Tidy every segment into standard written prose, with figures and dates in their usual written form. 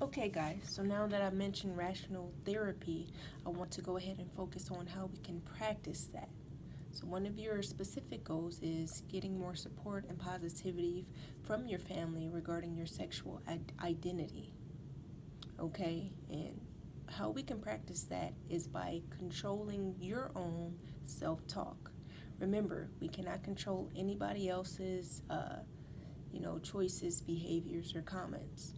Okay, guys, so now that I mentioned rational therapy, I want to go ahead and focus on how we can practice that. So, one of your specific goals is getting more support and positivity from your family regarding your sexual identity. Okay, and how we can practice that is by controlling your own self talk. Remember, we cannot control anybody else's, choices, behaviors, or comments.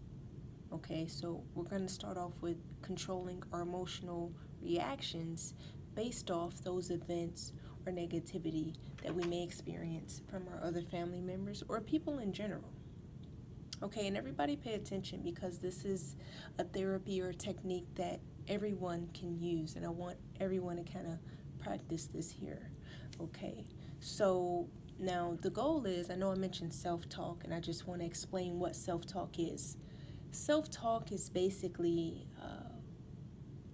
Okay, so we're going to start off with controlling our emotional reactions based off those events or negativity that we may experience from our other family members or people in general. Okay, and everybody pay attention because this is a therapy or a technique that everyone can use, and I want everyone to kind of practice this here. Okay, so now the goal is, I know I mentioned self talk, and I just want to explain what self talk is. Self talk is basically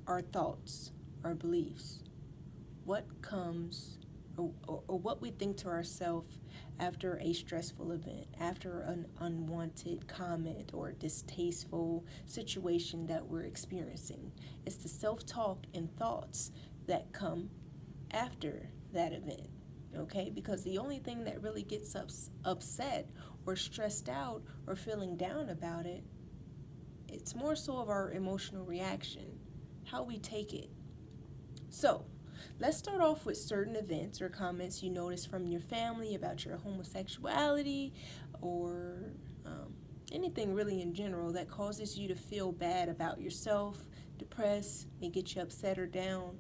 our thoughts, our beliefs, what comes or what we think to ourselves after a stressful event, after an unwanted comment or distasteful situation that we're experiencing. It's the self talk and thoughts that come after that event. Okay, because the only thing that really gets us upset or stressed out or feeling down about it, it's more so of our emotional reaction, how we take it. So, let's start off with certain events or comments you notice from your family about your homosexuality or anything really in general that causes you to feel bad about yourself, depressed, may get you upset or down.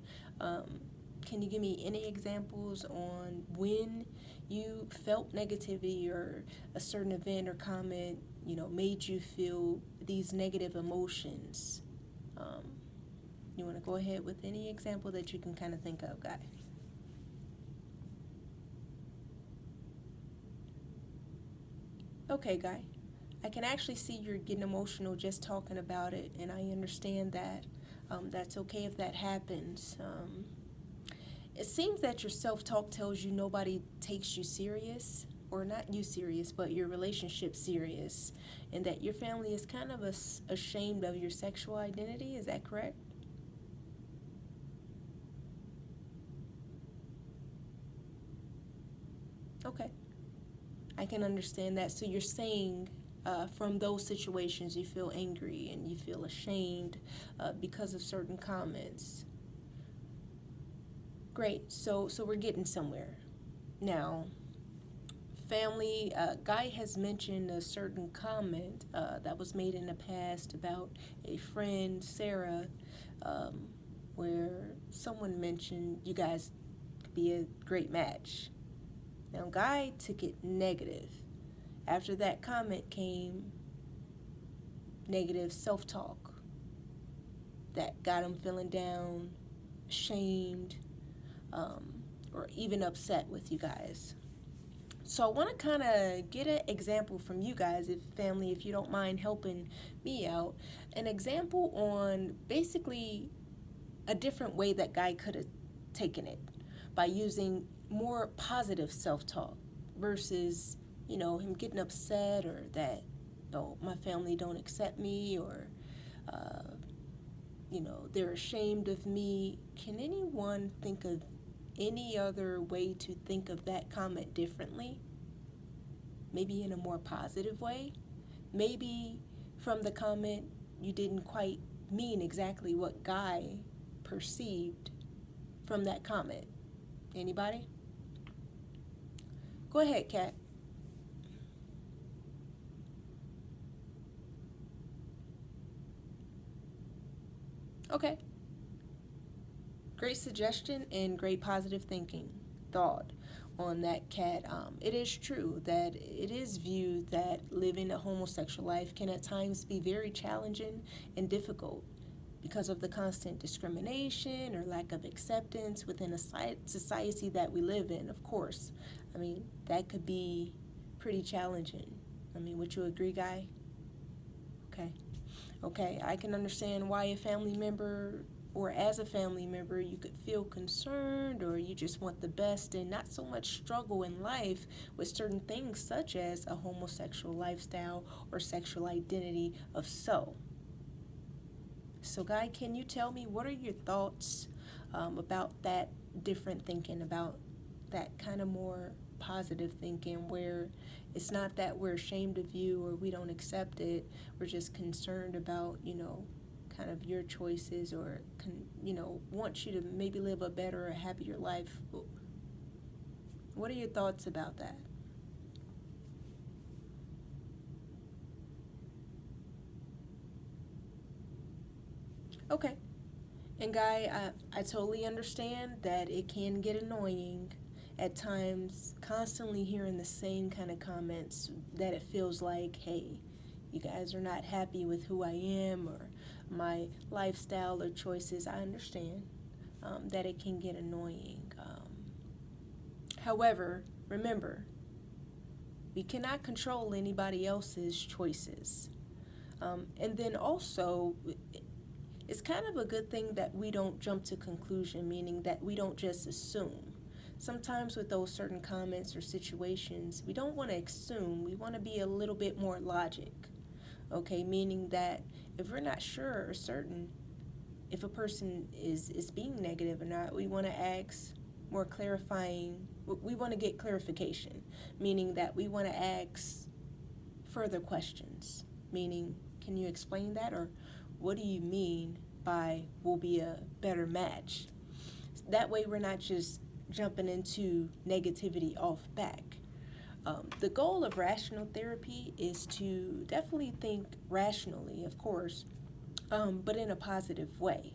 Can you give me any examples on when you felt negativity or a certain event or comment, made you feel these negative emotions? Um, you want to go ahead with any example that you can kind of think of, Guy? Okay, Guy. I can actually see you're getting emotional just talking about it, and I understand that. That's okay if that happens. It seems that your self talk tells you nobody takes you serious, or not you serious, but your relationship serious, and that your family is kind of ashamed of your sexual identity. Is that correct? Okay, I can understand that. So you're saying from those situations you feel angry and you feel ashamed because of certain comments. Great. So we're getting somewhere. Now, family, Guy has mentioned a certain comment that was made in the past about a friend, Sarah, um, where someone mentioned you guys could be a great match. Now, Guy took it negative. After that comment came negative self talk that got him feeling down, ashamed, or even upset with you guys. So I want to kind of get an example from you guys, if family, if you don't mind helping me out, an example on basically a different way that Guy could have taken it by using more positive self-talk versus, him getting upset or that, oh, my family don't accept me or, they're ashamed of me. Can anyone think of any other way to think of that comment differently? Maybe in a more positive way? Maybe from the comment you didn't quite mean exactly what Guy perceived from that comment. Anybody? Go ahead, Kat. Okay. Great suggestion and great positive thinking thought on that, Cat. It is true that it is viewed that living a homosexual life can at times be very challenging and difficult because of the constant discrimination or lack of acceptance within a society that we live in, of course. I mean, that could be pretty challenging. I mean, would you agree, Guy? Okay. Okay, I can understand why a family member or as a family member you could feel concerned or you just want the best and not so much struggle in life with certain things such as a homosexual lifestyle or sexual identity of so. So, Guy, can you tell me what are your thoughts about that different thinking, about that kind of more positive thinking where it's not that we're ashamed of you or we don't accept it, we're just concerned about, kind of your choices or, want you to maybe live a better or happier life. What are your thoughts about that? Okay. And Guy, I totally understand that it can get annoying at times, constantly hearing the same kind of comments that it feels like, hey, you guys are not happy with who I am or my lifestyle or choices. I understand that it can get annoying. However, remember, we cannot control anybody else's choices. And then also, it's kind of a good thing that we don't jump to conclusion, meaning that we don't just assume. Sometimes with those certain comments or situations, we don't want to assume. We want to be a little bit more logic, okay? Meaning that if we're not sure or certain if a person is being negative or not, we want to ask more clarifying, we want to get clarification, meaning that we want to ask further questions, meaning, can you explain that? Or what do you mean by will be a better match? That way we're not just jumping into negativity off back. The goal of rational therapy is to definitely think rationally, of course, but in a positive way.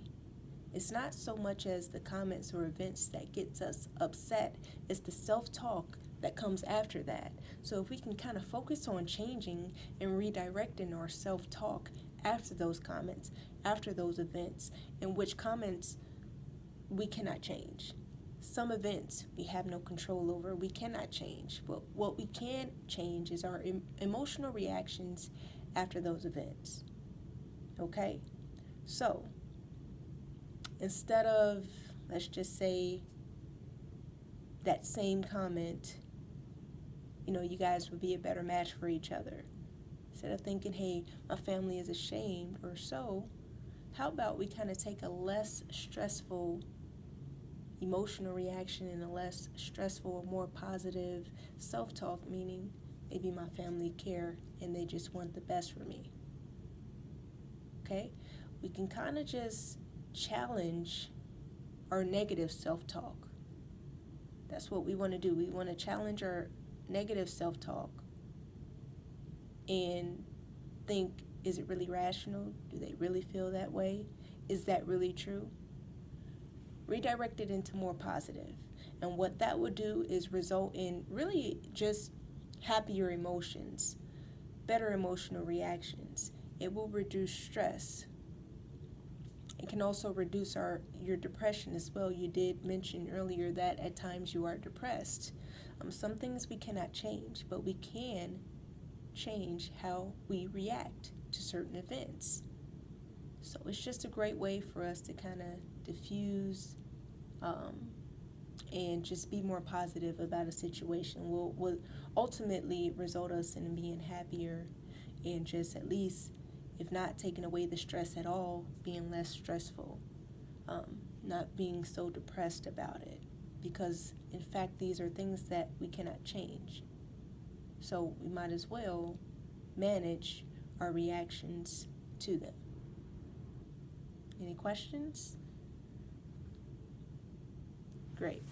It's not so much as the comments or events that gets us upset, it's the self-talk that comes after that. So if we can kind of focus on changing and redirecting our self-talk after those comments, after those events, in which comments we cannot change. Some events we have no control over, we cannot change. But what we can change is our emotional reactions after those events. Okay? So, instead of, let's just say, that same comment, you guys would be a better match for each other. Instead of thinking, hey, my family is ashamed or so, how about we kind of take a less stressful emotional reaction and a less stressful, more positive self-talk, meaning maybe my family care and they just want the best for me. Okay? We can kind of just challenge our negative self-talk. That's what we want to do. We want to challenge our negative self-talk and think, is it really rational? Do they really feel that way? Is that really true? Redirect it into more positive. And what that would do is result in really just happier emotions, better emotional reactions. It will reduce stress. It can also reduce your depression as well. You did mention earlier that at times you are depressed. Some things we cannot change, but we can change how we react to certain events. So it's just a great way for us to kind of diffuse and just be more positive about a situation. Will ultimately result us in being happier and just at least, if not taking away the stress at all, being less stressful, not being so depressed about it. Because, in fact, these are things that we cannot change. So we might as well manage our reactions to them. Any questions? Great.